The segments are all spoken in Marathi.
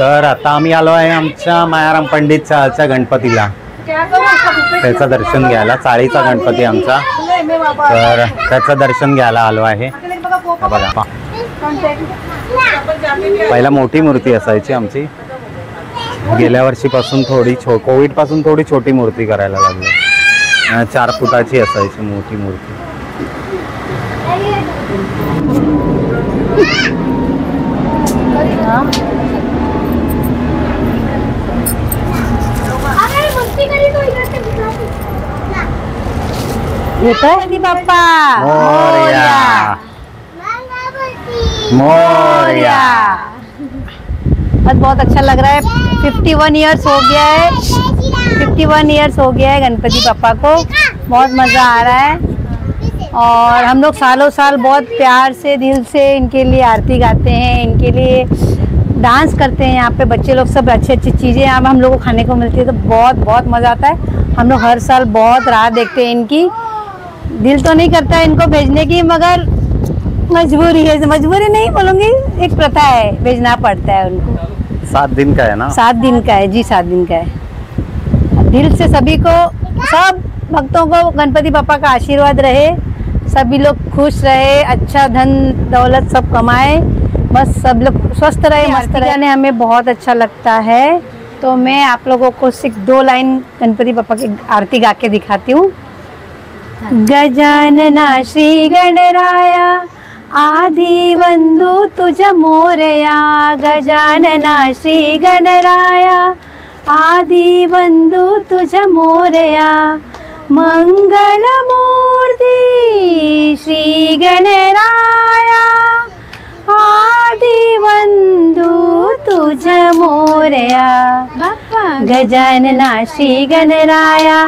तर आता आम्ही आलो आहे आमच्या मायाराम पंडित चाळच्या गणपतीला, त्याचं दर्शन घ्यायला. चाळीचा गणपती आमचा, तर त्याचं दर्शन घ्यायला आलो आहे. बघा, पहिला मोठी मूर्ती असायची आमची, गेल्या वर्षीपासून थोडी कोविड पासून थोडी छोटी मूर्ती करायला लागली. 4 फुटाची असायची मोठी मूर्ती. गणपती बाप्पा मोरया मोरया। बहुत अच्छा लग रहा है। 51 ईयर्स हो गया है, 51 ईयर्स हो गया है गणपति पापा को। बहुत मज़ा आ रहा है और हम लोग सालों साल बहुत प्यार से दिल से इनके लिए आरती गाते हैं, इनके लिए डांस करते हैं। यहाँ पे बच्चे लोग सब अच्छी अच्छी चीज़ें यहाँ हम लोग को खाने को मिलती है, तो बहुत बहुत मज़ा आता है। हम लोग हर साल बहुत राह देखते हैं इनकी। दिल तो नहीं करता है इनको भेजने की, मगर मजबूरी है। मजबूरी नहीं बोलूँगी, एक प्रथा है, भेजना पड़ता है उनको। 7 दिन का है ना? 7 दिन का है जी, 7 दिन का है। दिल से सभी को, सब भक्तों को गणपति पापा का आशीर्वाद रहे, सभी लोग खुश रहे, अच्छा धन दौलत सब कमाए, बस सब लोग स्वस्थ रहे, मस्त रहे। हमें बहुत अच्छा लगता है, तो मैं आप लोगों को सिर्फ 2 लाइन गणपति पापा की आरती गा के दिखाती हूँ। गजानना श्री गणराया आदि वंदू तुझ मोरया, गजानना श्री गणराया आदि वंदू तुझ मोरया, मंगल मूर्ति श्री गणराया आदि वंदू तुझ मोरया। गजानना श्री गणराया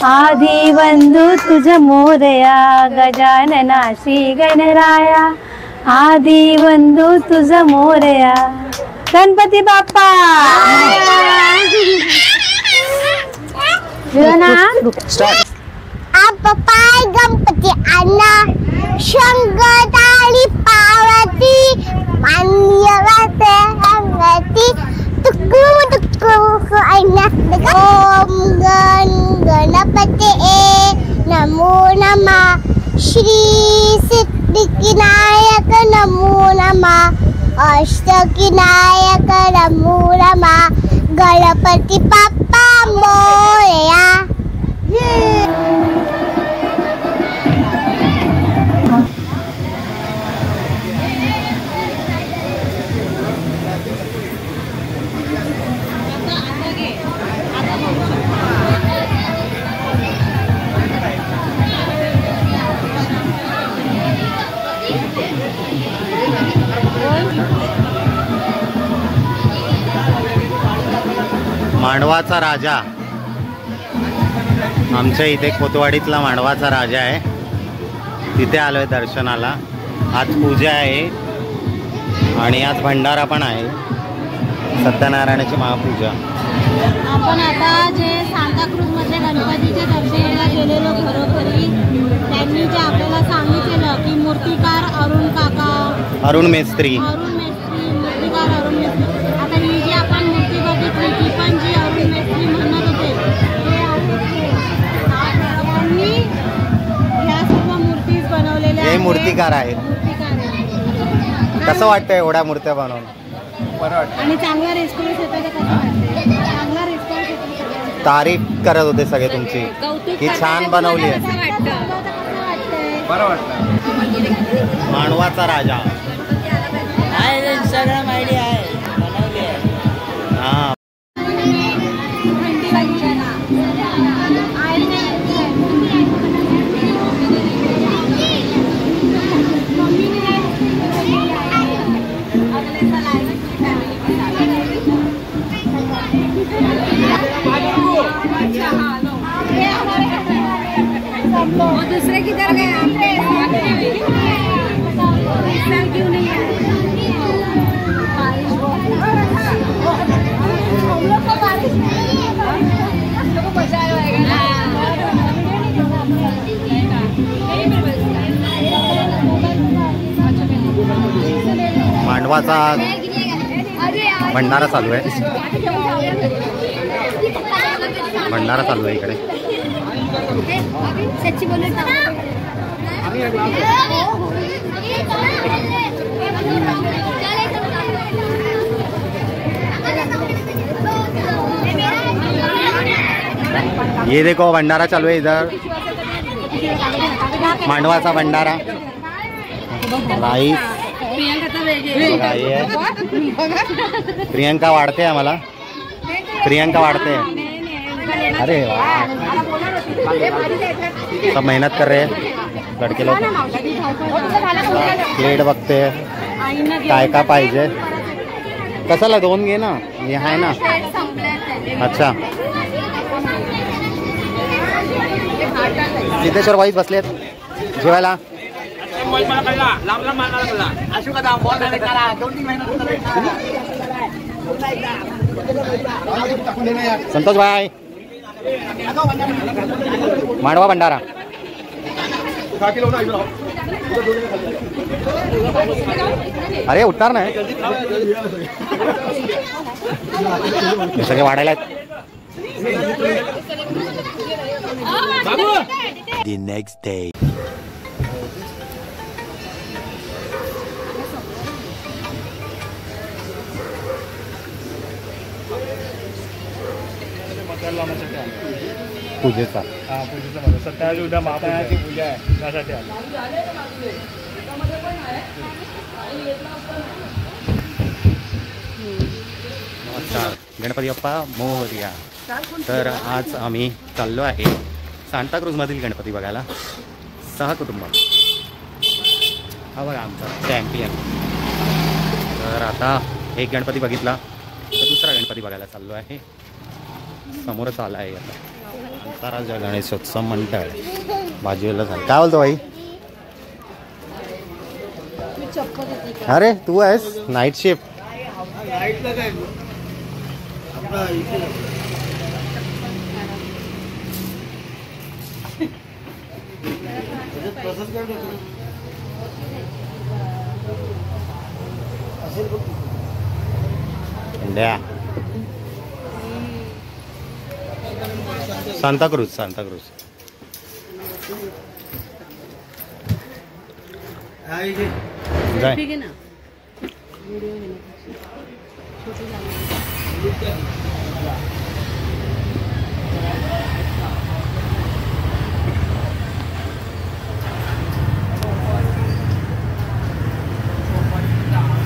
आदि वंदू तुझ मोरया, गजानना श्री गणराया आदि वंदू तुझ मोरया। गणपति बाप्पा पाय गणपती अण्णा शंकराली पार्वती मान्यवते अंगती तुकू तुकू अण्णा। ओम गणपते नमो नमः, श्री सिद्धिविनायक नमो नमः, अष्टविनायक नमो नमः, गणपति बाप्पा मोरया। मांडवाचा राजा, आमच्या इथे कोतवाडीतला मांडवाचा राजा आहे, तिथे आलोय दर्शनाला। आज पूजा आहे आणि आज भंडारा पण आहे, सत्यनारायणाची महापूजा। आपण आता जे सांताक्रूज मध्ये गणपतीचे दर्शनाला गेलेलो घरोघरी, त्यांनी जे आपल्याला सांगितलेलं की मूर्तिकार अरुण काका, अरुण मेस्त्री, मूर्तिकार अरुण मेस्त्री। आता ही जी आपण मूर्ती बघितली ती पण जी अरुण मेस्त्री म्हणत होते, त्यांनी ह्या सर्व मूर्तीज बनवलेल्या हे मूर्तिकार आहेत। कसं वाटतं एवढ्या मूर्त्या बनवून? बरं वाटतं आणि चांगला रिस्पॉन्स येतो का? कसं वाटतं? चांगला रिस्पॉन्स येतो। तारीफ करत होते सगळे तुमची की छान बनवली आहे। बरं वाटतं। मांडवाचा राजा आहे, इंस्टाग्राम आयडी आहे, बनवली आहे। हां, दूसरे किधर गए? क्यों नहीं है? मांडवाचा भंडारा चालू आहे, भंडारा चालू आहे इकडे. ये देखो भंडारा चालू है इधर, मांडवाचा भंडारा. राईस प्रियंका वाढते आम्हाला, प्रियंका वाढते. अरे सब मेहनत कर रहे लड़के लोग. प्लेट बघते काय का पाहिजे. कसाला 2 घे ना, हे आहे ना. अच्छा सिद्धेश्वर वाईज बसलेत जेवायला. संतोष भाई मांडवा भंडारा. अरे उठणार नाही, सगळे वाढायला आहेत. The next day. पूजेचा सत्याची उद्या महाप्रसादाची पूजा आहे त्यासाठी आलो. गणपती बाप्पा मोरया. तर आज आम्ही चाललो आहे सांताक्रूजमधील गणपती बघायला, सहकुटुंब. हा बघा आमचा चॅम्पियन. तर आता एक गणपती बघितला तर दुसरा गणपती बघायला चाललो आहे. समोरच आला आहे आता अंतराळच्या गणेशोत्सव मंडळ बाजूला झालं. काय बोलतो भाई? अरे तू आहेस नाईट शिफ्ट. सांताक्रूज, सांताक्रूज. जाय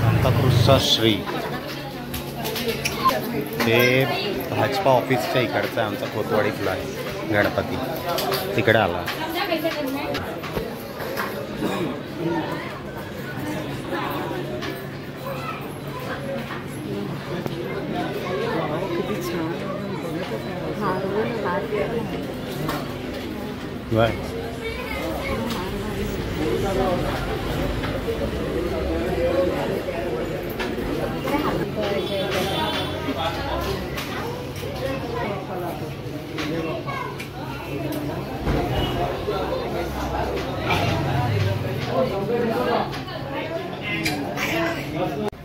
सांताक्रूजचा श्री. ते भाजपा ऑफिसच्या इकडचा आमचा कोतवाडीतला आहे गणपती, तिकडे आला.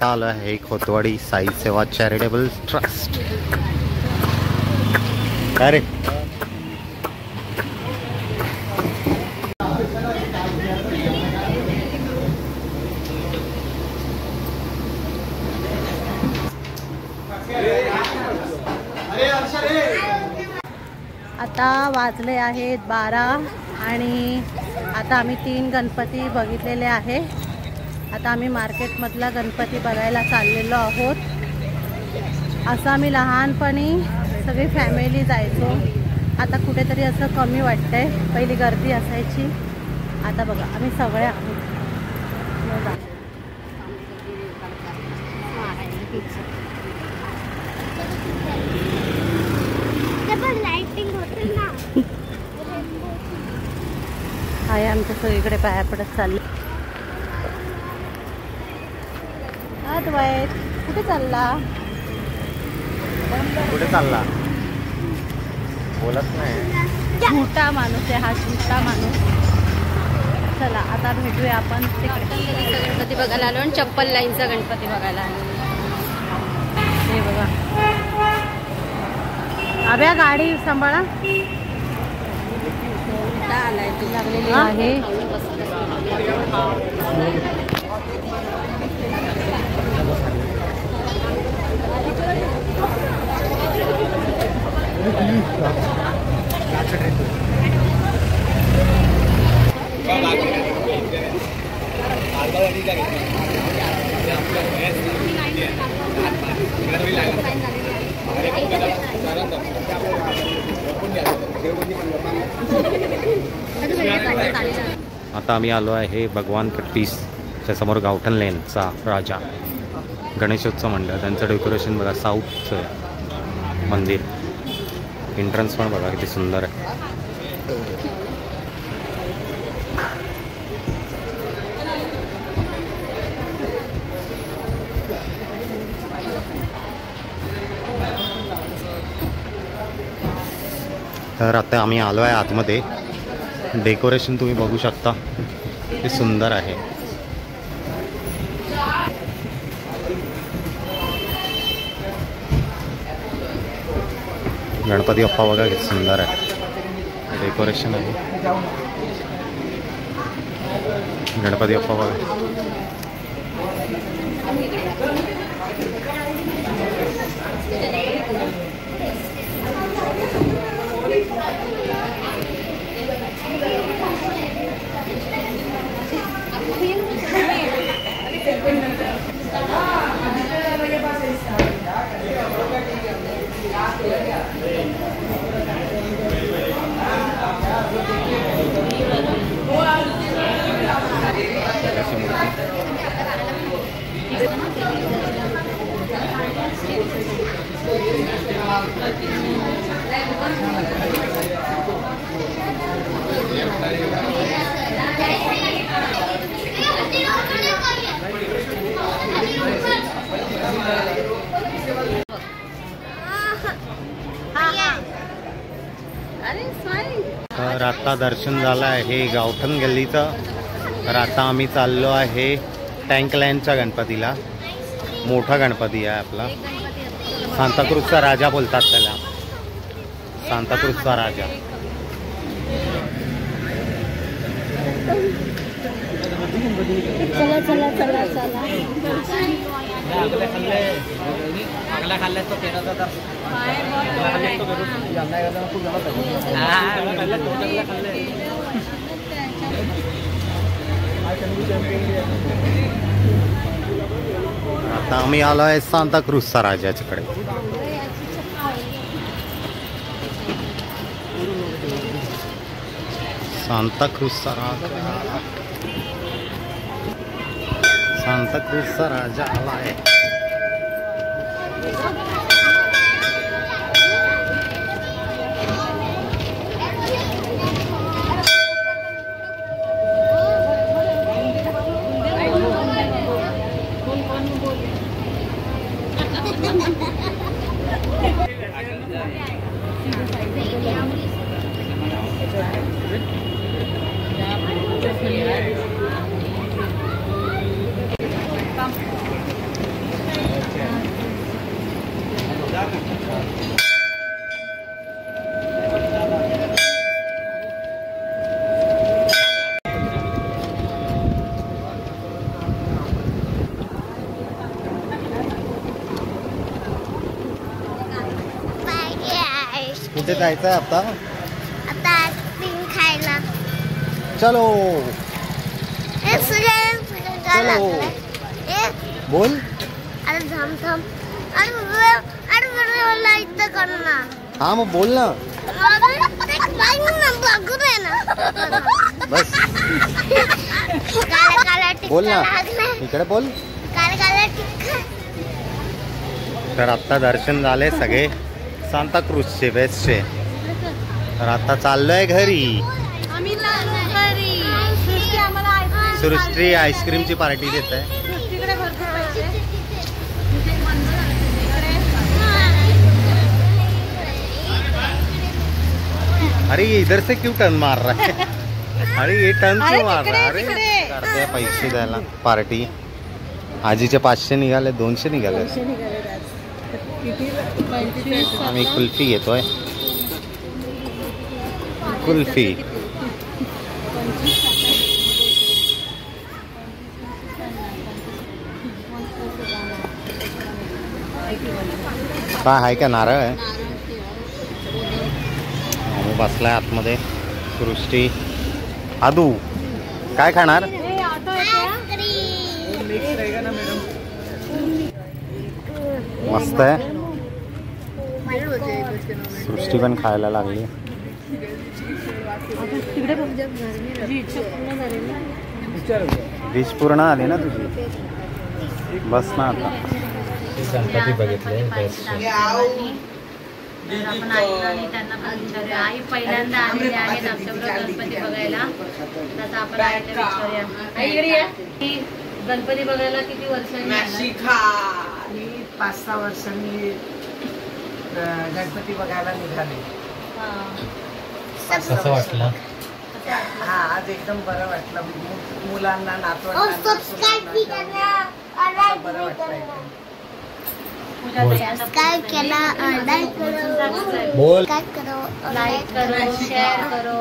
आलं आहे खोतवाडी साई सेवा चॅरिटेबल ट्रस्ट. काय रे? आता वाजले आहेत 12 आणि आता आम्ही 3 गणपती बघितलेले आहे. आता आम्ही मार्केटमधला गणपती बघायला चाललेलो आहोत. असं आम्ही लहानपणी सगळी फॅमिली जायचो. आता कुठेतरी असं कमी वाटतंय. पहिली गर्दी असायची, आता बघा आम्ही सगळे आहोत. आहे आमच्या सगळीकडे पाया पडत चालले. अद्वैत कुठे चालला? कुठे चालला? बोलत नाही. झुटा माणूस आहे हा, झुटा माणूस. चला आता भेटूया आपण तिकडे. गणपती बघायला आलो आणि चप्पल लाईनचा गणपती बघायला आलो. हे बघा अभ्या गाडी सांभाळा लागलेली आहे. आता आम्ही आलो आहे भगवान कट्टीसच्या समोर गावठण लेनचा राजा गणेशोत्सव मंडळ. त्यांचं डेकोरेशन बघा, साऊथचं मंदिर. एंट्रन्स पण बघा किती सुंदर आहे. तर आता आम्ही आलो आहे आतमध्ये. डेकोरेशन तुम्ही बघू शकता किती सुंदर आहे. गणपती बाप्पा बघा किती सुंदर आहे. डेकोरेशन आहे. गणपती बाप्पा बघा. तर आता दर्शन झालं आहे गावठण गल्लीचं. तर आता आम्ही चाललो आहे टँक लाईनच्या गणपतीला. मोठा गणपती आहे आपला. सांताक्रूजचा राजा बोलतात त्याला. सांताक्रूजचा राजा. चला चला चला चला आता आम्ही आलो आहे सांताक्रूजचा राजाच्याकडे. सांताक्रूजचा राजा. सांताक्रूजचा राजा आला आहे. कुठे जायचं आहे आता? आता आईस्क्रीम खायला. चलो चलो बोल. अरे थांब थांब. अरे मला इथं कर ना. हा मग बोल ना. बस बोल ना. इकडे बोल. तर आता दर्शन झाले सगळे सांताक्रूजचे वेस्टचे. तर आता चाललोय घरी. सृष्टी आईस्क्रीमची पार्टी देत आहे. अरे इधर से क्यों टर्न मार रहा है? अरे ये टर्न क्यों मार रहा है? अरे करते पैसे द्यायला पार्टी. आजीचे 500 निघाले, 200 निघाले. आम्ही कुल्फी घेतोय. कुल्फी काय आहे का नारळ आहे. आम्ही बसलाय आतमध्ये. सृष्टी आदू काय खाणार. मस्त आहे. सृष्टी पण खायला लागली. डिश पूर्ण आली ना तुझी. बस ना आता. गणपती बघितले आपण आईला आणि त्यांना पण विचारूया. आई पहिल्यांदा आलेले आहेत आमच्याबरोबर गणपती बघायला. आता आपण आईला विचारूया. गणपती बघायला किती वर्षांनी. 5-6 वर्षांनी गणपती बघायला निघाले. कसं वाटलं. हा आज एकदम बरं वाटलं. मुलांना नातवांना बरं वाटलं. सब्सक्राइब केला, लाइक करो, बोल. लाइक करो, शेयर करो,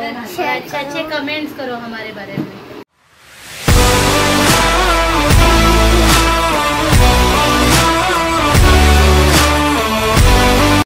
अच्छे कमेंट्स करो हमारे बारे में.